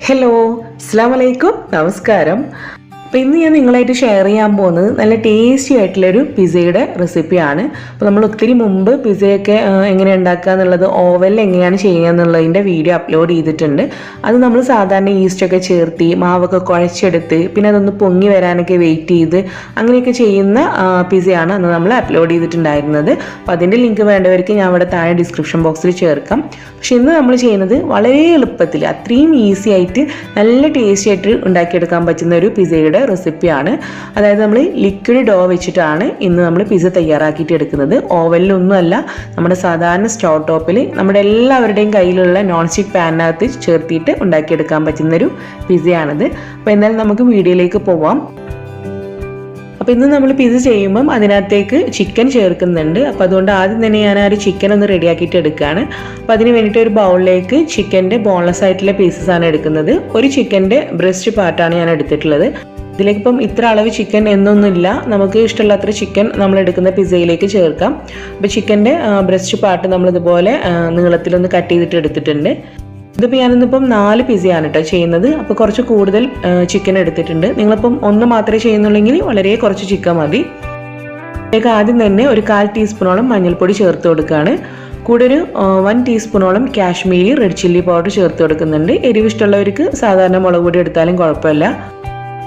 Hello, അസ്സലാമു അലൈക്കും, നമസ്കാരം. അപ്പോൾ ഇന്ന് ഞാൻ നിങ്ങളായിട്ട് ഷെയർ ചെയ്യാൻ പോകുന്നത് നല്ല ടേസ്റ്റി ആയിട്ടുള്ളൊരു പിസയുടെ റെസിപ്പിയാണ്. അപ്പോൾ നമ്മൾ ഒത്തിരി മുമ്പ് പിസയൊക്കെ എങ്ങനെ ഉണ്ടാക്കുക എന്നുള്ളത്, ഓവനിൽ എങ്ങനെയാണ് ചെയ്യുക എന്നുള്ളതിൻ്റെ വീഡിയോ അപ്ലോഡ് ചെയ്തിട്ടുണ്ട്. അത് നമ്മൾ സാധാരണ ഈസ്റ്റൊക്കെ ചേർത്തി മാവൊക്കെ കുഴച്ചെടുത്ത് പിന്നെ അതൊന്ന് പൊങ്ങി വരാനൊക്കെ വെയിറ്റ് ചെയ്ത് അങ്ങനെയൊക്കെ ചെയ്യുന്ന പിസയാണ് അന്ന് നമ്മൾ അപ്ലോഡ് ചെയ്തിട്ടുണ്ടായിരുന്നത്. അപ്പോൾ അതിൻ്റെ ലിങ്ക് വേണ്ടവർക്ക് ഞാൻ അവിടെ താഴെ ഡിസ്ക്രിപ്ഷൻ ബോക്സിൽ ചേർക്കാം. പക്ഷെ ഇന്ന് നമ്മൾ ചെയ്യുന്നത് വളരെ എളുപ്പത്തിൽ അത്രയും ഈസി ആയിട്ട് നല്ല ടേസ്റ്റി ആയിട്ട് ഉണ്ടാക്കിയെടുക്കാൻ പറ്റുന്ന ഒരു പിസയുടെ റെസിപ്പിയാണ്. അതായത് നമ്മൾ ലിക്വിഡ് ഡോ വെച്ചിട്ടാണ് ഇന്ന് നമ്മൾ പിസ തയ്യാറാക്കിയിട്ട് എടുക്കുന്നത്. ഓവനിലൊന്നുമല്ല, നമ്മുടെ സാധാരണ സ്റ്റൗ ടോപ്പിൽ നമ്മുടെ എല്ലാവരുടെയും കയ്യിലുള്ള നോൺ സ്റ്റിക്ക് പാനിനകത്ത് ചേർത്തിട്ട് ഉണ്ടാക്കിയെടുക്കാൻ പറ്റുന്നൊരു പിസയാണിത്. അപ്പോൾ എന്തായാലും നമുക്ക് വീഡിയോയിലേക്ക് പോവാം. അപ്പോൾ ഇന്ന് നമ്മൾ പിസ ചെയ്യുമ്പം അതിനകത്തേക്ക് ചിക്കൻ ചേർക്കുന്നുണ്ട്. അപ്പോൾ അതുകൊണ്ട് ആദ്യം തന്നെ ഞാൻ ആ ഒരു ചിക്കൻ ഒന്ന് റെഡിയാക്കിയിട്ട് എടുക്കുകയാണ്. അപ്പോൾ അതിന് വേണ്ടിയിട്ട് ഒരു ബൗളിലേക്ക് ചിക്കൻ്റെ ബോൺലെസ് ആയിട്ടുള്ള പീസസ് ആണ് എടുക്കുന്നത്. ഒരു ചിക്കൻ്റെ ബ്രസ്റ്റ് പാർട്ടാണ് ഞാൻ എടുത്തിട്ടുള്ളത്. ഇതിലേക്ക് ഇപ്പം ഇത്ര അളവ് ചിക്കൻ എന്നൊന്നുമില്ല, നമുക്ക് ഇഷ്ടമുള്ള അത്ര ചിക്കൻ നമ്മൾ എടുക്കുന്ന പിസയിലേക്ക് ചേർക്കാം. അപ്പോൾ ചിക്കൻ്റെ ബ്രസ്റ്റ് പാർട്ട് നമ്മളിതുപോലെ നീളത്തിലൊന്ന് കട്ട് ചെയ്തിട്ട് എടുത്തിട്ടുണ്ട്. ഇതിപ്പോൾ ഞാനിന്നിപ്പം 4 പിസയാണ് കേട്ടോ ചെയ്യുന്നത്. അപ്പോൾ കുറച്ച് കൂടുതൽ ചിക്കൻ എടുത്തിട്ടുണ്ട്. നിങ്ങളിപ്പം ഒന്ന് മാത്രമേ ചെയ്യുന്നുള്ളെങ്കിൽ വളരെ കുറച്ച് ചിക്കൻ മതി. ഇതിലേക്ക് ആദ്യം തന്നെ ഒരു 1/4 ടീസ്പൂണോളം മഞ്ഞൾപ്പൊടി ചേർത്ത് കൊടുക്കുകയാണ്. കൂടെ ഒരു 1 ടീസ്പൂണോളം കാശ്മീരി റെഡ് ചില്ലി പൗഡർ ചേർത്ത് കൊടുക്കുന്നുണ്ട്. എരിവ് ഇഷ്ടമുള്ളവർക്ക് സാധാരണ മുളക് പൊടി എടുത്താലും കുഴപ്പമില്ല.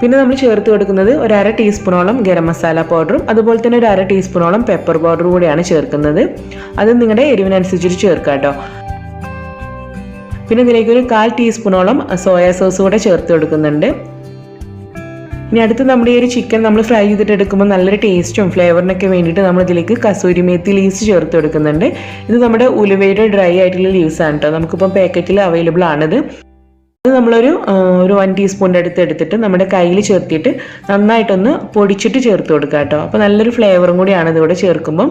പിന്നെ നമ്മൾ ചേർത്ത് കൊടുക്കുന്നത് ഒരു 1/2 ടീസ്പൂണോളം ഗരം മസാല പൗഡറും അതുപോലെ തന്നെ ഒരു 1/2 ടീസ്പൂണോളം പെപ്പർ പൗഡർ കൂടിയാണ് ചേർക്കുന്നത്. അത് നിങ്ങളുടെ എരിവിനനുസരിച്ചിട്ട് ചേർക്കാം കേട്ടോ. പിന്നെ ഇതിലേക്ക് ഒരു 1/4 ടീസ്പൂണോളം സോയാ സോസ് കൂടെ ചേർത്ത് കൊടുക്കുന്നുണ്ട്. ഇനി അടുത്ത് നമ്മുടെ ഈ ഒരു ചിക്കൻ നമ്മൾ ഫ്രൈ ചെയ്തിട്ട് എടുക്കുമ്പോൾ നല്ലൊരു ടേസ്റ്റും ഫ്ലേവറിനൊക്കെ വേണ്ടിയിട്ട് നമ്മൾ ഇതിലേക്ക് കസൂരി മേത്തി ലീവ്സ് ചേർത്ത് കൊടുക്കുന്നുണ്ട്. ഇത് നമ്മുടെ ഉലുവയുടെ ഡ്രൈ ആയിട്ടുള്ള ലീവ്സ് ആണ് കേട്ടോ. നമുക്കിപ്പം പാക്കറ്റിൽ അവൈലബിൾ ആണിത്. അത് നമ്മളൊരു 1 ടീസ്പൂണിൻ്റെ അടുത്ത് എടുത്തിട്ട് നമ്മുടെ കയ്യിൽ ചേർത്തിട്ട് നന്നായിട്ടൊന്ന് പൊടിച്ചിട്ട് ചേർത്ത് കൊടുക്കുക കേട്ടോ. അപ്പോൾ നല്ലൊരു ഫ്ലേവറും കൂടിയാണ് ഇതിവിടെ ചേർക്കുമ്പം.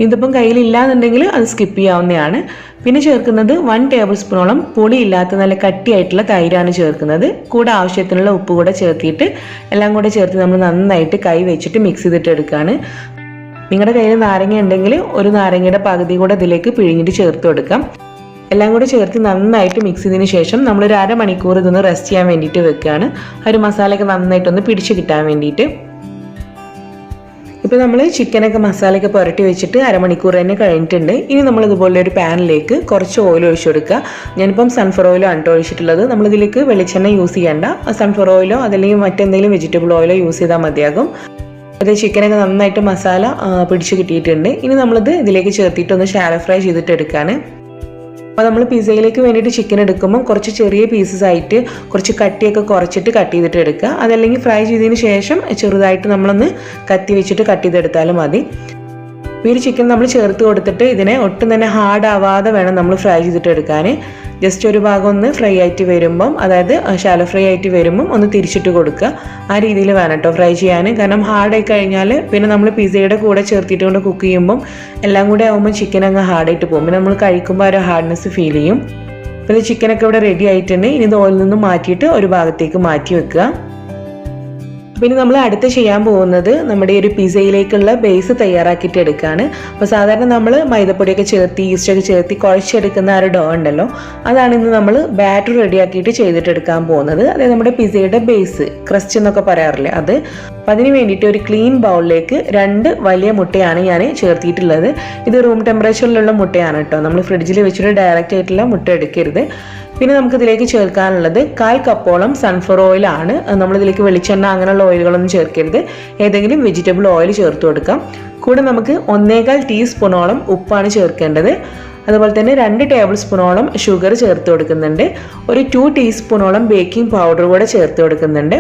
ഇതിപ്പം കയ്യിലില്ലാന്നുണ്ടെങ്കിൽ അത് സ്കിപ്പ് ചെയ്യാവുന്നതാണ്. പിന്നെ ചേർക്കുന്നത് 1 ടേബിൾ സ്പൂണോളം പൊടിയില്ലാത്ത നല്ല കട്ടിയായിട്ടുള്ള തൈരാണ് ചേർക്കുന്നത്. കൂടെ ആവശ്യത്തിനുള്ള ഉപ്പ് കൂടെ ചേർത്തിട്ട് എല്ലാം കൂടെ ചേർത്ത് നമ്മൾ നന്നായിട്ട് കൈ വെച്ചിട്ട് മിക്സ് ചെയ്തിട്ട് എടുക്കുകയാണ്. നിങ്ങളുടെ കയ്യിൽ നാരങ്ങ ഉണ്ടെങ്കിൽ ഒരു നാരങ്ങയുടെ പകുതി കൂടെ ഇതിലേക്ക് പിഴിഞ്ഞിട്ട് ചേർത്ത് കൊടുക്കാം. എല്ലാം കൂടെ ചേർത്ത് നന്നായിട്ട് മിക്സ് ചെയ്തതിന് ശേഷം നമ്മളൊരു 1/2 മണിക്കൂർ ഇതൊന്ന് റെസ്റ്റ് ചെയ്യാൻ വേണ്ടിയിട്ട് വെക്കുകയാണ്. ആ ഒരു മസാലയൊക്കെ നന്നായിട്ടൊന്ന് പിടിച്ച് കിട്ടാൻ വേണ്ടിയിട്ട്. ഇപ്പോൾ നമ്മൾ ചിക്കനൊക്കെ മസാലയൊക്കെ പുരട്ടി വെച്ചിട്ട് 1/2 മണിക്കൂർ തന്നെ കഴിഞ്ഞിട്ടുണ്ട്. ഇനി നമ്മൾ ഇതുപോലെ ഒരു പാനിലേക്ക് കുറച്ച് ഓയിൽ ഒഴിച്ചു കൊടുക്കുക. ഞാനിപ്പം സൺഫ്ലവർ ഓയിലാണ് കേട്ടോ ഒഴിച്ചിട്ടുള്ളത്. നമ്മളിതിലേക്ക് വെളിച്ചെണ്ണ യൂസ് ചെയ്യേണ്ട. സൺഫ്ലവർ ഓയിലോ അതല്ലെങ്കിൽ മറ്റെന്തെങ്കിലും വെജിറ്റബിൾ ഓയിലോ യൂസ് ചെയ്താൽ മതിയാകും. അത് ചിക്കനൊക്കെ നന്നായിട്ട് മസാല പിടിച്ച് കിട്ടിയിട്ടുണ്ട്. ഇനി നമ്മളിത് ഇതിലേക്ക് ചേർത്തിട്ട് ഒന്ന് ഷാലോ ഫ്രൈ ചെയ്തിട്ട് എടുക്കുകയാണ്. അപ്പോൾ നമ്മൾ പിസയിലേക്ക് വേണ്ടിയിട്ട് ചിക്കൻ എടുക്കുമ്പോൾ കുറച്ച് ചെറിയ പീസസ് ആയിട്ട് കുറച്ച് കട്ടിയൊക്കെ കുറച്ചിട്ട് കട്ട് ചെയ്തിട്ട് എടുക്കുക. അതല്ലെങ്കിൽ ഫ്രൈ ചെയ്തതിന് ശേഷം ചെറുതായിട്ട് നമ്മളൊന്ന് കത്തി വെച്ചിട്ട് കട്ട് ചെയ്തെടുത്താലും മതി. ഈ ഒരു ചിക്കൻ നമ്മൾ ചേർത്ത് കൊടുത്തിട്ട് ഇതിനെ ഒട്ടും തന്നെ ഹാർഡ് ആവാതെ വേണം നമ്മൾ ഫ്രൈ ചെയ്തിട്ട് എടുക്കാൻ. ജസ്റ്റ് ഒരു ഭാഗം ഒന്ന് ഫ്രൈ ആയിട്ട് വരുമ്പം, അതായത് ഷാലോ ഫ്രൈ ആയിട്ട് വരുമ്പം ഒന്ന് തിരിച്ചിട്ട് കൊടുക്കുക. ആ രീതിയിൽ വേണം കേട്ടോ ഫ്രൈ ചെയ്യാൻ. കാരണം ഹാർഡായി കഴിഞ്ഞാൽ പിന്നെ നമ്മൾ പിസയുടെ കൂടെ ചേർത്തിട്ട് കൊണ്ട് കുക്ക് ചെയ്യുമ്പം എല്ലാം കൂടെ ആകുമ്പോൾ ചിക്കൻ അങ്ങ് ഹാർഡായിട്ട് പോകും. പിന്നെ നമ്മൾ കഴിക്കുമ്പോൾ ആ ഒരു ഹാർഡ്നെസ് ഫീൽ ചെയ്യും. അപ്പോൾ ഇത് ചിക്കനൊക്കെ ഇവിടെ റെഡി ആയിട്ടുണ്ട്. ഇനി ഇത് ഓയിലിൽ നിന്ന് മാറ്റിയിട്ട് ഒരു ഭാഗത്തേക്ക് മാറ്റി വെക്കുക. പിന്നെ നമ്മൾ അടുത്ത് ചെയ്യാൻ പോകുന്നത് നമ്മുടെ ഒരു പിസയിലേക്കുള്ള ബേസ് തയ്യാറാക്കിയിട്ട് എടുക്കുകയാണ്. അപ്പോൾ സാധാരണ നമ്മൾ മൈദപ്പൊടിയൊക്കെ ചേർത്തി ഈസ്റ്റൊക്കെ ചേർത്തി കുഴച്ചെടുക്കുന്ന ആ ഒരു ഡോ ഉണ്ടല്ലോ, അതാണ് ഇന്ന് നമ്മൾ ബാറ്റർ റെഡിയാക്കിയിട്ട് ചെയ്തിട്ട് എടുക്കാൻ പോകുന്നത്. അതായത് നമ്മുടെ പിസയുടെ ബേസ്, ക്രസ്റ്റ് എന്നൊക്കെ പറയാറില്ലേ അത്. അപ്പോൾ അതിന് വേണ്ടിയിട്ട് ഒരു ക്ലീൻ ബൗളിലേക്ക് 2 വലിയ മുട്ടയാണ് ഞാൻ ചേർത്തിയിട്ടുള്ളത്. ഇത് റൂം ടെമ്പറേച്ചറിലുള്ള മുട്ടയാണ് കേട്ടോ. നമ്മൾ ഫ്രിഡ്ജിൽ വെച്ചിട്ട് ഡയറക്റ്റ് ആയിട്ടുള്ള മുട്ട എടുക്കരുത്. പിന്നെ നമുക്കിതിലേക്ക് ചേർക്കാനുള്ളത് 1/4 കപ്പോളം സൺഫ്ലവർ ഓയിലാണ്. നമ്മളിതിലേക്ക് വെളിച്ചെണ്ണ അങ്ങനെയുള്ള ഓയിലുകളൊന്നും ചേർക്കരുത്. ഏതെങ്കിലും വെജിറ്റബിൾ ഓയിൽ ചേർത്ത് കൊടുക്കാം. കൂടെ നമുക്ക് 1/4 ടീസ്പൂണോളം ഉപ്പാണ് ചേർക്കേണ്ടത്. അതുപോലെ തന്നെ 2 ടേബിൾ സ്പൂണോളം ഷുഗർ ചേർത്ത് കൊടുക്കുന്നുണ്ട്. ഒരു 2 ടീസ്പൂണോളം ബേക്കിംഗ് പൗഡർ കൂടെ ചേർത്ത് കൊടുക്കുന്നുണ്ട്.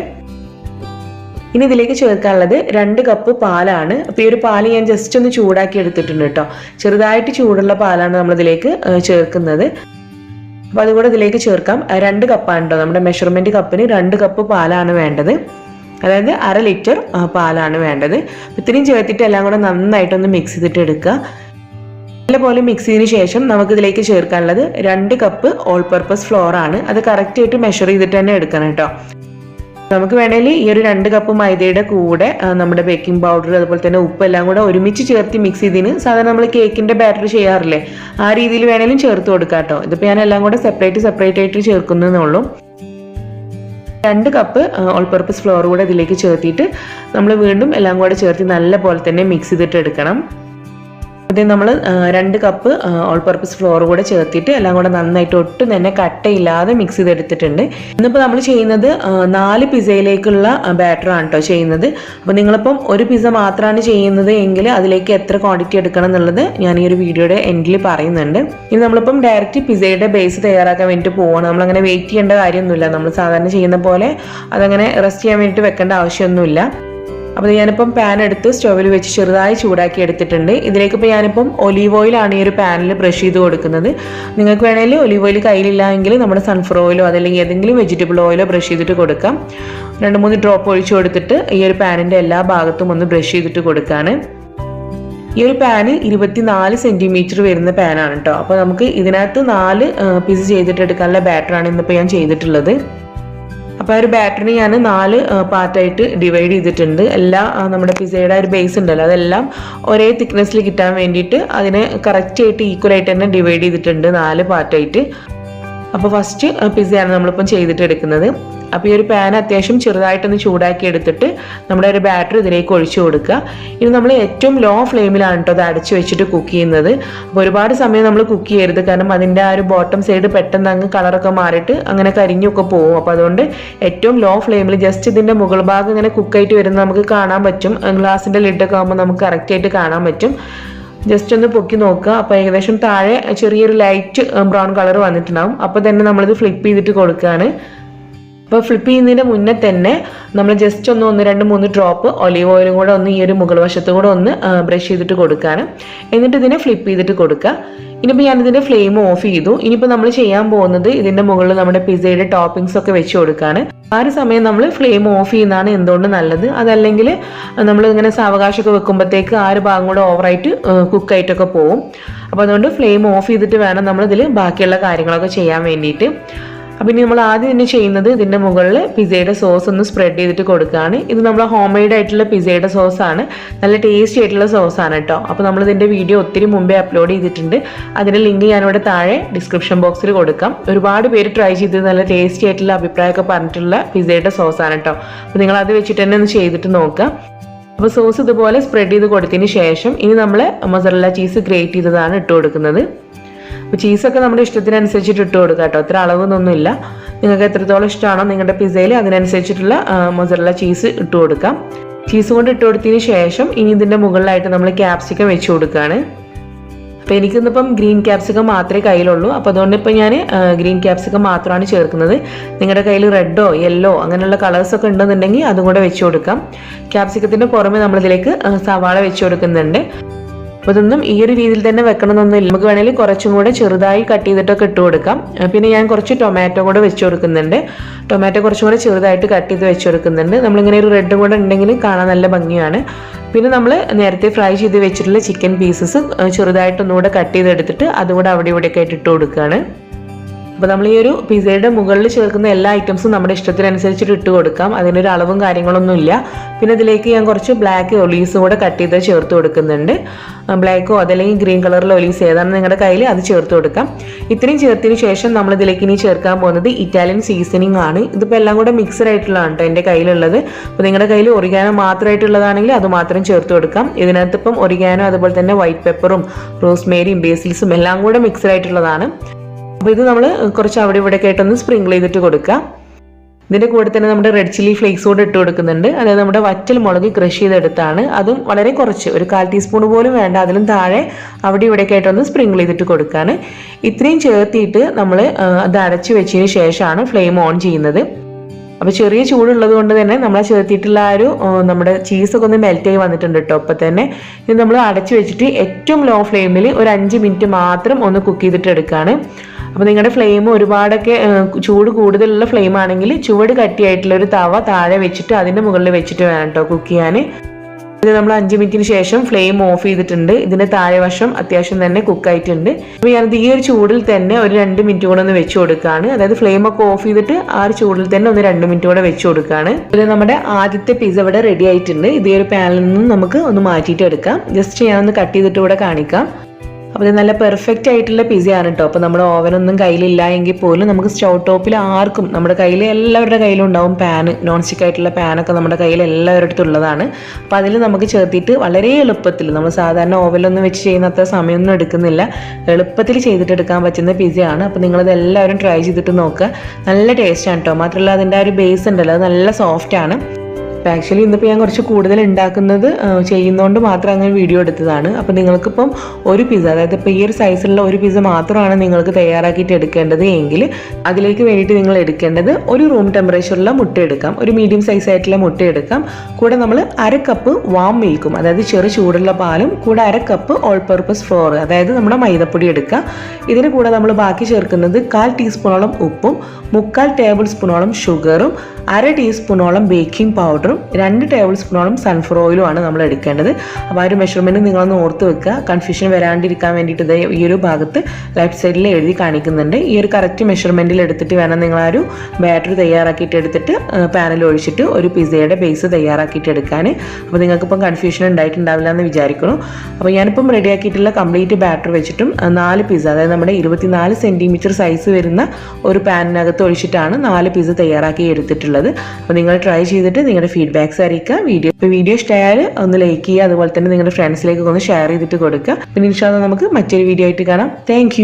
ഇനി ഇതിലേക്ക് ചേർക്കാനുള്ളത് 2 കപ്പ് പാലാണ്. അപ്പോൾ ഈ ഒരു പാല് ഞാൻ ജസ്റ്റ് ഒന്ന് ചൂടാക്കി എടുത്തിട്ടുണ്ട് കേട്ടോ. ചെറുതായിട്ട് ചൂടുള്ള പാലാണ് നമ്മളിതിലേക്ക് ചേർക്കുന്നത്. അപ്പോൾ അതുകൂടെ ഇതിലേക്ക് ചേർക്കാം. 2 കപ്പാണ് കേട്ടോ. നമ്മുടെ മെഷർമെൻറ്റ് കപ്പിന് 2 കപ്പ് പാലാണ് വേണ്ടത്. അതായത് 1/2 ലിറ്റർ പാലാണ് വേണ്ടത്. ഇത്രയും ചേർത്തിട്ട് എല്ലാം കൂടെ നന്നായിട്ടൊന്ന് മിക്സ് ചെയ്തിട്ട് എടുക്കുക. നല്ലപോലെ മിക്സ് ചെയ്തതിന് ശേഷം നമുക്കിതിലേക്ക് ചേർക്കാനുള്ളത് 2 കപ്പ് ഓൾ പർപ്പസ് ഫ്ലോർ ആണ്. അത് കറക്റ്റായിട്ട് മെഷർ ചെയ്തിട്ട് തന്നെ എടുക്കണം കേട്ടോ. നമുക്ക് വേണമെങ്കിൽ ഈ ഒരു 2 കപ്പ് മൈദയുടെ കൂടെ നമ്മുടെ ബേക്കിംഗ് പൗഡർ അതുപോലെ തന്നെ ഉപ്പ് എല്ലാം കൂടെ ഒരുമിച്ച് ചേർത്ത് മിക്സ് ചെയ്തതിന് സാധാരണ നമ്മൾ കേക്കിന്റെ ബാറ്റർ ചെയ്യാറില്ലേ, ആ രീതിയിൽ വേണമെങ്കിലും ചേർത്ത് കൊടുക്കാം കേട്ടോ. ഇതിപ്പോൾ ഞാൻ എല്ലാം കൂടെ സെപ്പറേറ്റ് ആയിട്ട് ചേർക്കുന്നതേ ഉള്ളൂ. 2 കപ്പ് ഓൾ പർപ്പസ് ഫ്ലോർ കൂടെ ഇതിലേക്ക് ചേർത്തിട്ട് നമ്മൾ വീണ്ടും എല്ലാം കൂടെ ചേർത്ത് നല്ല പോലെ തന്നെ മിക്സ് ചെയ്തിട്ട് എടുക്കണം. ഇത് നമ്മൾ 2 കപ്പ് ഓൾ പർപ്പസ് ഫ്ലോർ കൂടെ ചേർത്തിട്ട് എല്ലാം കൂടെ നന്നായിട്ട് ഒട്ടും തന്നെ കട്ടയില്ലാതെ മിക്സ് ചെയ്തെടുത്തിട്ടുണ്ട്. ഇന്നിപ്പോൾ നമ്മൾ ചെയ്യുന്നത് 4 പിസയിലേക്കുള്ള ബാറ്ററാണ് കേട്ടോ ചെയ്യുന്നത്. അപ്പോൾ നിങ്ങളിപ്പം ഒരു പിസ മാത്രമാണ് ചെയ്യുന്നത് എങ്കിൽ അതിലേക്ക് എത്ര ക്വാണ്ടിറ്റി എടുക്കണം എന്നുള്ളത് ഞാൻ ഈ ഒരു വീഡിയോയുടെ എൻഡിൽ പറയുന്നുണ്ട്. ഇനി നമ്മളിപ്പം ഡയറക്റ്റ് പിസയുടെ ബേസ് തയ്യാറാക്കാൻ വേണ്ടിയിട്ട് പോവാണ്. നമ്മളങ്ങനെ വെയിറ്റ് ചെയ്യേണ്ട കാര്യമൊന്നുമില്ല. നമ്മൾ സാധാരണ ചെയ്യുന്ന പോലെ അതങ്ങനെ റെസ്റ്റ് ചെയ്യാൻ വേണ്ടിയിട്ട് വെക്കേണ്ട ആവശ്യമൊന്നുമില്ല. അപ്പോൾ ഞാനിപ്പം പാൻ എടുത്ത് സ്റ്റൗവിൽ വെച്ച് ചെറുതായി ചൂടാക്കി എടുത്തിട്ടുണ്ട്. ഇതിലേക്ക് ഇപ്പോൾ ഞാനിപ്പം ഒലീവ് ഓയിലാണ് ഈ ഒരു പാനിൽ ബ്രഷ് ചെയ്ത് കൊടുക്കുന്നത്. നിങ്ങൾക്ക് വേണമെങ്കിൽ ഒലീവ് ഓയിൽ കയ്യിലില്ല എങ്കിൽ നമ്മുടെ സൺഫ്ലവർ ഓയിലോ അതല്ലെങ്കിൽ ഏതെങ്കിലും വെജിറ്റബിൾ ഓയിലോ ബ്രഷ് ചെയ്തിട്ട് കൊടുക്കാം. 2-3 ഡ്രോപ്പ് ഒഴിച്ചു കൊടുത്തിട്ട് ഈ ഒരു പാനിൻ്റെ എല്ലാ ഭാഗത്തും ഒന്ന് ബ്രഷ് ചെയ്തിട്ട് കൊടുക്കാണ്. ഈ ഒരു പാന് 24 സെൻറ്റിമീറ്റർ വരുന്ന പാനാണ് കേട്ടോ. അപ്പോൾ നമുക്ക് ഇതിനകത്ത് 4 പീസ് ചെയ്തിട്ട് എടുക്കാനുള്ള ബാറ്ററാണ് ഇന്നിപ്പോൾ ഞാൻ ചെയ്തിട്ടുള്ളത്. അപ്പോൾ ആ ഒരു ബാറ്ററിന് ഞാൻ 4 പാർട്ടായിട്ട് ഡിവൈഡ് ചെയ്തിട്ടുണ്ട്. എല്ലാ നമ്മുടെ പിസയുടെ ഒരു ബേസ് ഉണ്ടല്ലോ അതെല്ലാം ഒരേ തിക്നെസ്സിൽ കിട്ടാൻ വേണ്ടിയിട്ട് അതിനെ കറക്റ്റായിട്ട് ഈക്വലായിട്ട് തന്നെ ഡിവൈഡ് ചെയ്തിട്ടുണ്ട് 4 പാർട്ടായിട്ട്. അപ്പോൾ ഫസ്റ്റ് പിസയാണ് നമ്മളിപ്പം ചെയ്തിട്ട് എടുക്കുന്നത്. അപ്പോൾ ഈ ഒരു പാൻ അത്യാവശ്യം ചെറുതായിട്ടൊന്ന് ചൂടാക്കി എടുത്തിട്ട് നമ്മുടെ ഒരു ബാറ്റർ ഇതിലേക്ക് ഒഴിച്ചു കൊടുക്കുക. ഇനി നമ്മൾ ഏറ്റവും ലോ ഫ്ലെയിമിലാണ് കേട്ടോ അത് അടച്ചു വെച്ചിട്ട് കുക്ക് ചെയ്യുന്നത്. അപ്പോൾ ഒരുപാട് സമയം നമ്മൾ കുക്ക് ചെയ്യരുത്, കാരണം അതിൻ്റെ ആ ഒരു ബോട്ടം സൈഡ് പെട്ടെന്ന് അങ്ങ് കളറൊക്കെ മാറിയിട്ട് അങ്ങനെ കരിഞ്ഞൊക്കെ പോകും. അപ്പോൾ അതുകൊണ്ട് ഏറ്റവും ലോ ഫ്ലെയിമിൽ ജസ്റ്റ് ഇതിൻ്റെ മുകൾ ഭാഗം ഇങ്ങനെ കുക്കായിട്ട് വരുന്നത് നമുക്ക് കാണാൻ പറ്റും. ഗ്ലാസിൻ്റെ ലിഡൊക്കെ ആകുമ്പോൾ നമുക്ക് കറക്റ്റായിട്ട് കാണാൻ പറ്റും. ജസ്റ്റ് ഒന്ന് പൊക്കി നോക്കുക. അപ്പോൾ ഏകദേശം താഴെ ചെറിയൊരു ലൈറ്റ് ബ്രൗൺ കളർ വന്നിട്ടുണ്ടാവും. അപ്പോൾ തന്നെ നമ്മളിത് ഫ്ലിപ്പ് ചെയ്തിട്ട് കൊടുക്കുകയാണ്. അപ്പോൾ ഫ്ലിപ്പ് ചെയ്യുന്നതിൻ്റെ മുന്നേ തന്നെ നമ്മൾ ജസ്റ്റ് ഒന്ന് 1-2-3 ഡ്രോപ്പ് ഒലീവ് ഓയിലും കൂടെ ഒന്ന് ഈ ഒരു മുകൾ വശത്ത് കൂടെ ഒന്ന് ബ്രഷ് ചെയ്തിട്ട് കൊടുക്കുകയാണ്. എന്നിട്ട് ഇതിനെ ഫ്ലിപ്പ് ചെയ്തിട്ട് കൊടുക്കുക. ഇനിയിപ്പോൾ ഞാനിതിൻ്റെ ഫ്ലെയിം ഓഫ് ചെയ്തു. ഇനിയിപ്പോൾ നമ്മൾ ചെയ്യാൻ പോകുന്നത് ഇതിൻ്റെ മുകളിൽ നമ്മുടെ പിസയുടെ ടോപ്പിംഗ്സ് ഒക്കെ വെച്ച് കൊടുക്കുകയാണ്. ആ ഒരു സമയം നമ്മൾ ഫ്ലെയിം ഓഫ് ചെയ്യുന്നതാണ് എന്തുകൊണ്ട് നല്ലത്. അതല്ലെങ്കിൽ നമ്മൾ ഇങ്ങനെ സാവകാശമൊക്കെ വെക്കുമ്പോഴത്തേക്ക് ആ ഒരു ഭാഗം കൂടെ ഓവറായിട്ട് കുക്കായിട്ടൊക്കെ പോകും. അപ്പോൾ അതുകൊണ്ട് ഫ്ലെയിം ഓഫ് ചെയ്തിട്ട് വേണം നമ്മളിതിൽ ബാക്കിയുള്ള കാര്യങ്ങളൊക്കെ ചെയ്യാൻ വേണ്ടിയിട്ട്. അപ്പോൾ ഇനി നമ്മൾ ആദ്യം തന്നെ ചെയ്യുന്നത് ഇതിൻ്റെ മുകളിൽ പിസയുടെ സോസ് ഒന്ന് സ്പ്രെഡ് ചെയ്തിട്ട് കൊടുക്കുകയാണ്. ഇത് നമ്മൾ ഹോം മെയ്ഡ് ആയിട്ടുള്ള പിസയുടെ സോസാണ്. നല്ല ടേസ്റ്റി ആയിട്ടുള്ള സോസാണ് കേട്ടോ. അപ്പോൾ നമ്മളിതിൻ്റെ വീഡിയോ ഒത്തിരി മുമ്പേ അപ്ലോഡ് ചെയ്തിട്ടുണ്ട്. അതിൻ്റെ ലിങ്ക് ഞാനിവിടെ താഴെ ഡിസ്ക്രിപ്ഷൻ ബോക്സിൽ കൊടുക്കാം. ഒരുപാട് പേര് ട്രൈ ചെയ്ത് നല്ല ടേസ്റ്റി ആയിട്ടുള്ള അഭിപ്രായമൊക്കെ പറഞ്ഞിട്ടുള്ള പിസയുടെ സോസാണ് കേട്ടോ. അപ്പോൾ നിങ്ങൾ അത് വെച്ചിട്ട് തന്നെ ഒന്ന് ചെയ്തിട്ട് നോക്കുക. അപ്പോൾ സോസ് ഇതുപോലെ സ്പ്രെഡ് ചെയ്ത് കൊടുത്തതിന് ശേഷം ഇനി നമ്മൾ മൊസറല്ല ചീസ് ഗ്രേറ്റ് ചെയ്തതാണ് ഇട്ട് കൊടുക്കുന്നത്. അപ്പോൾ ചീസൊക്കെ നമ്മുടെ ഇഷ്ടത്തിനനുസരിച്ചിട്ട് ഇട്ട് കൊടുക്കുക കേട്ടോ. അത്ര അളവൊന്നുമില്ല. നിങ്ങൾക്ക് എത്രത്തോളം ഇഷ്ടമാണോ നിങ്ങളുടെ പിസയിൽ അതിനനുസരിച്ചിട്ടുള്ള മൊസറല്ല ചീസ് ഇട്ട് കൊടുക്കാം. ചീസ് കൊണ്ട് ഇട്ട് കൊടുത്തതിന് ശേഷം ഇനി ഇതിൻ്റെ മുകളിലായിട്ട് നമ്മൾ ക്യാപ്സിക്കം വെച്ച് കൊടുക്കുകയാണ്. അപ്പോൾ എനിക്കിന്നിപ്പം ഗ്രീൻ ക്യാപ്സിക്കം മാത്രമേ കയ്യിലുള്ളൂ. അപ്പോൾ അതുകൊണ്ട് ഇപ്പോൾ ഞാൻ ഗ്രീൻ ക്യാപ്സിക്കം മാത്രമാണ് ചേർക്കുന്നത്. നിങ്ങളുടെ കയ്യിൽ റെഡോ യെല്ലോ അങ്ങനെയുള്ള കളേഴ്സൊക്കെ ഉണ്ടെന്നുണ്ടെങ്കിൽ അതും കൂടെ വെച്ച് കൊടുക്കാം. ക്യാപ്സിക്കത്തിൻ്റെ പുറമെ നമ്മളിതിലേക്ക് സവാള വെച്ച് കൊടുക്കുന്നുണ്ട്. അപ്പോൾ ഇതൊന്നും ഈ ഒരു രീതിയിൽ തന്നെ വെക്കണമെന്നൊന്നുമില്ല. നമുക്ക് വേണമെങ്കിൽ കുറച്ചും കൂടെ ചെറുതായി കട്ട് ചെയ്തിട്ടൊക്കെ ഇട്ട് കൊടുക്കാം. പിന്നെ ഞാൻ കുറച്ച് ടൊമാറ്റോ കൂടെ വെച്ച് കൊടുക്കുന്നുണ്ട്. ടൊമാറ്റോ കുറച്ചും കൂടെ ചെറുതായിട്ട് കട്ട് ചെയ്ത് വെച്ച് കൊടുക്കുന്നുണ്ട്. നമ്മളിങ്ങനെ ഒരു റെഡ് കൂടെ ഉണ്ടെങ്കിൽ കാണാൻ നല്ല ഭംഗിയാണ്. പിന്നെ നമ്മൾ നേരത്തെ ഫ്രൈ ചെയ്ത് വെച്ചിട്ടുള്ള ചിക്കൻ പീസസ് ചെറുതായിട്ടൊന്നുകൂടെ കട്ട് ചെയ്തെടുത്തിട്ട് അതുകൂടെ അവിടെ ഇവിടെയൊക്കെ ആയിട്ട് ഇട്ട് കൊടുക്കുകയാണ്. അപ്പോൾ നമ്മൾ ഈ ഒരു പിസയുടെ മുകളിൽ ചേർക്കുന്ന എല്ലാ ഐറ്റംസും നമ്മുടെ ഇഷ്ടത്തിനനുസരിച്ചിട്ട് ഇട്ട് കൊടുക്കാം. അതിനൊരു അളവും കാര്യങ്ങളൊന്നുമില്ല. പിന്നെ ഇതിലേക്ക് ഞാൻ കുറച്ച് ബ്ലാക്ക് ഒലീവ്സും കൂടെ കട്ട് ചെയ്ത് ചേർത്ത് കൊടുക്കുന്നുണ്ട്. ബ്ലാക്കോ അതല്ലെങ്കിൽ ഗ്രീൻ കളറിലെ ഒലീവ്സ് ഏതാണ് നിങ്ങളുടെ കയ്യിൽ അത് ചേർത്ത് കൊടുക്കാം. ഇത്രയും ചേർത്തതിന് ശേഷം നമ്മൾ ഇതിലേക്ക് ഇനി ചേർക്കാൻ പോകുന്നത് ഇറ്റാലിയൻ സീസണിങ് ആണ്. ഇതിപ്പോൾ എല്ലാം കൂടെ മിക്സഡ് ആയിട്ടുള്ളതാണ് കേട്ടോ എൻ്റെ കയ്യിലുള്ളത്. അപ്പോൾ നിങ്ങളുടെ കയ്യിൽ ഒറിഗാനോ മാത്രമായിട്ടുള്ളതാണെങ്കിൽ അത് മാത്രം ചേർത്ത് കൊടുക്കാം. ഇതിനകത്ത് ഇപ്പം ഒറിഗാനോ അതുപോലെ തന്നെ വൈറ്റ് പെപ്പറും റോസ്മേരിയും ബേസിൽസും എല്ലാം കൂടെ മിക്സഡ് ആയിട്ടുള്ളതാണ്. അപ്പോൾ ഇത് നമ്മൾ കുറച്ച് അവിടെ ഇവിടെ ആയിട്ടൊന്ന് സ്പ്രിങ്കിൾ ചെയ്തിട്ട് കൊടുക്കുക. ഇതിൻ്റെ കൂടെ തന്നെ നമ്മുടെ റെഡ് ചില്ലി ഫ്ലേക്സ് കൂടെ ഇട്ട് കൊടുക്കുന്നുണ്ട്. അതായത് നമ്മുടെ വറ്റൽ മുളക് ക്രഷ് ചെയ്തെടുത്താണ്. അതും വളരെ കുറച്ച്, ഒരു 1/4 ടീസ്പൂൺ പോലും വേണ്ട, അതിലും താഴെ അവിടെ ഇവിടെ ആയിട്ടൊന്ന് സ്പ്രിങ്കിൾ ചെയ്തിട്ട് കൊടുക്കുകയാണ്. ഇത്രയും ചേർത്തിയിട്ട് നമ്മൾ അത് അടച്ചു വെച്ചതിന് ശേഷമാണ് ഫ്ലെയിം ഓൺ ചെയ്യുന്നത്. അപ്പോൾ ചെറിയ ചൂടുള്ളത് കൊണ്ട് തന്നെ നമ്മൾ ചേർത്തിട്ടുള്ള ആ ഒരു നമ്മുടെ ചീസൊക്കെ ഒന്ന് മെൽറ്റ് ആയി വന്നിട്ടുണ്ട് കേട്ടോ. അപ്പോൾ തന്നെ ഇത് നമ്മൾ അടച്ചു വെച്ചിട്ട് ഏറ്റവും ലോ ഫ്ലെയിമിൽ ഒരു 5 മിനിറ്റ് മാത്രം ഒന്ന് കുക്ക് ചെയ്തിട്ട് എടുക്കുകയാണ്. അപ്പോൾ നിങ്ങളുടെ ഫ്ലെയിം ഒരുപാടൊക്കെ ചൂട് കൂടുതലുള്ള ഫ്ലെയിം ആണെങ്കിൽ ചുവട് കട്ടിയായിട്ടുള്ള ഒരു തവ താഴെ വെച്ചിട്ട് അതിൻ്റെ മുകളിൽ വെച്ചിട്ട് വേണം കേട്ടോ കുക്ക് ചെയ്യാൻ. ഇത് നമ്മൾ 5 മിനിറ്റിന് ശേഷം ഫ്ലെയിം ഓഫ് ചെയ്തിട്ടുണ്ട്. ഇതിൻ്റെ താഴെ വശം അത്യാവശ്യം തന്നെ കുക്കായിട്ടുണ്ട്. അപ്പോൾ ഞാനത് ഈ ഒരു ചൂടിൽ തന്നെ ഒരു 2 മിനിറ്റ് കൂടെ ഒന്ന് വെച്ച് കൊടുക്കുകയാണ്. അതായത് ഫ്ലെയിം ഒക്കെ ഓഫ് ചെയ്തിട്ട് ആ ഒരു ചൂടിൽ തന്നെ ഒന്ന് 2 മിനിറ്റ് കൂടെ വെച്ച് കൊടുക്കുകയാണ്. ഇത് നമ്മുടെ ആദ്യത്തെ പിസ്സ ഇവിടെ റെഡി ആയിട്ടുണ്ട്. ഇതേ ഒരു പാനിൽ നിന്നും നമുക്ക് ഒന്ന് മാറ്റിയിട്ട് എടുക്കാം. ജസ്റ്റ് ഞാനൊന്ന് കട്ട് ചെയ്തിട്ട് കൂടെ കാണിക്കാം. അപ്പോൾ ഇത് നല്ല പെർഫെക്റ്റ് ആയിട്ടുള്ള പിസയാണ് കേട്ടോ. അപ്പോൾ നമ്മുടെ ഓവനൊന്നും കയ്യിലില്ല എങ്കിൽ പോലും നമുക്ക് സ്റ്റൗ ടോപ്പിൽ ആർക്കും നമ്മുടെ കയ്യിൽ എല്ലാവരുടെ കയ്യിലും ഉണ്ടാവും പാന്, നോൺ സ്റ്റിക്ക് ആയിട്ടുള്ള പാനൊക്കെ നമ്മുടെ കയ്യിൽ എല്ലാവരുടെ അടുത്തുള്ളതാണ്. അപ്പോൾ അതിൽ നമുക്ക് ചേർത്തിട്ട് വളരെ എളുപ്പത്തിൽ, നമ്മൾ സാധാരണ ഓവനിലൊന്നും വെച്ച് ചെയ്യുന്ന അത്ര സമയമൊന്നും എടുക്കുന്നില്ല, എളുപ്പത്തിൽ ചെയ്തിട്ടെടുക്കാൻ പറ്റുന്ന പിസയാണ്. അപ്പോൾ നിങ്ങളത് എല്ലാവരും ട്രൈ ചെയ്തിട്ട് നോക്കുക. നല്ല ടേസ്റ്റാണ് കേട്ടോ. മാത്രമല്ല അതിൻ്റെ ആ ഒരു ബേസ് ഉണ്ടല്ലോ, അത് നല്ല സോഫ്റ്റാണ്. ആക്ച്വലി ഇന്നിപ്പോൾ ഞാൻ കുറച്ച് കൂടുതൽ ഉണ്ടാക്കുന്നത് ചെയ്യുന്നതുകൊണ്ട് മാത്രം അങ്ങനെ വീഡിയോ എടുത്തതാണ്. അപ്പോൾ നിങ്ങൾക്കിപ്പം ഒരു പിസ്സ, അതായത് ഇപ്പോൾ ഈ ഒരു സൈസിലുള്ള ഒരു പിസ്സ മാത്രമാണ് നിങ്ങൾക്ക് തയ്യാറാക്കിയിട്ട് എടുക്കേണ്ടത് എങ്കിൽ അതിലേക്ക് വേണ്ടിയിട്ട് നിങ്ങൾ എടുക്കേണ്ടത് ഒരു റൂം ടെമ്പറേച്ചറിലുള്ള മുട്ട എടുക്കാം, ഒരു മീഡിയം സൈസ് ആയിട്ടുള്ള മുട്ട എടുക്കാം. കൂടെ നമ്മൾ 1/2 കപ്പ് വാം മിൽക്കും, അതായത് ചെറു ചൂടുള്ള പാലും, കൂടെ 1/2 കപ്പ് ഓൾ പർപ്പസ് ഫ്ലോർ, അതായത് നമ്മുടെ മൈദപ്പൊടി എടുക്കുക. ഇതിന് കൂടെ നമ്മൾ ബാക്കി ചേർക്കുന്നത് 1/4 ടീസ്പൂണോളം ഉപ്പും 3/4 ടേബിൾ സ്പൂണോളം ഷുഗറും 1/2 ടീസ്പൂണോളം ബേക്കിംഗ് പൗഡറും 2 ടേബിൾ സ്പൂണോളം സൺഫ്ലവർ ഓയിലുമാണ് നമ്മൾ എടുക്കേണ്ടത്. അപ്പോൾ ആ ഒരു മെഷർമെൻറ്റ് നിങ്ങളൊന്ന് ഓർത്ത് വെക്കുക. കൺഫ്യൂഷൻ വരാണ്ടിരിക്കാൻ വേണ്ടിയിട്ട് ഈ ഒരു ഭാഗത്ത് ലെഫ്റ്റ് സൈഡിൽ എഴുതി കാണിക്കുന്നുണ്ട്. ഈ ഒരു കറക്റ്റ് മെഷർമെൻറ്റിൽ എടുത്തിട്ട് വേണം നിങ്ങൾ ആ ഒരു ബാറ്റർ തയ്യാറാക്കിയിട്ട് എടുത്തിട്ട് പാനിൽ ഒഴിച്ചിട്ട് ഒരു പിസ്സയുടെ ബേസ് തയ്യാറാക്കിയിട്ട് എടുക്കാൻ. അപ്പോൾ നിങ്ങൾക്കിപ്പം കൺഫ്യൂഷൻ ഉണ്ടായിട്ടുണ്ടാവില്ല എന്ന് വിചാരിക്കുന്നു. അപ്പോൾ ഞാനിപ്പം റെഡിയാക്കിയിട്ടുള്ള കംപ്ലീറ്റ് ബാറ്റർ വെച്ചിട്ടും 4 പിസ്സ, അതായത് നമ്മുടെ 24 സെൻറ്റിമീറ്റർ സൈസ് വരുന്ന ഒരു പാനിനകത്ത് ഒഴിച്ചിട്ടാണ് 4 പിസ്സ തയ്യാറാക്കി എടുത്തിട്ടുള്ളത്. അപ്പോൾ നിങ്ങൾ ട്രൈ ചെയ്തിട്ട് നിങ്ങളുടെ ഫീഡ്ബാക്ക്സ് അറിയിക്കുക. വീഡിയോ ഇഷ്ടമായാൽ ഒന്ന് ലൈക്ക് ചെയ്യുക, അതുപോലെ തന്നെ നിങ്ങളുടെ ഫ്രണ്ട്സിലേക്ക് ഒന്ന് ഷെയർ ചെയ്തിട്ട് കൊടുക്കുക. പിന്നെ ഇൻഷാ അല്ലാഹ് നമുക്ക് മറ്റൊരു വീഡിയോ ആയിട്ട് കാണാം. താങ്ക്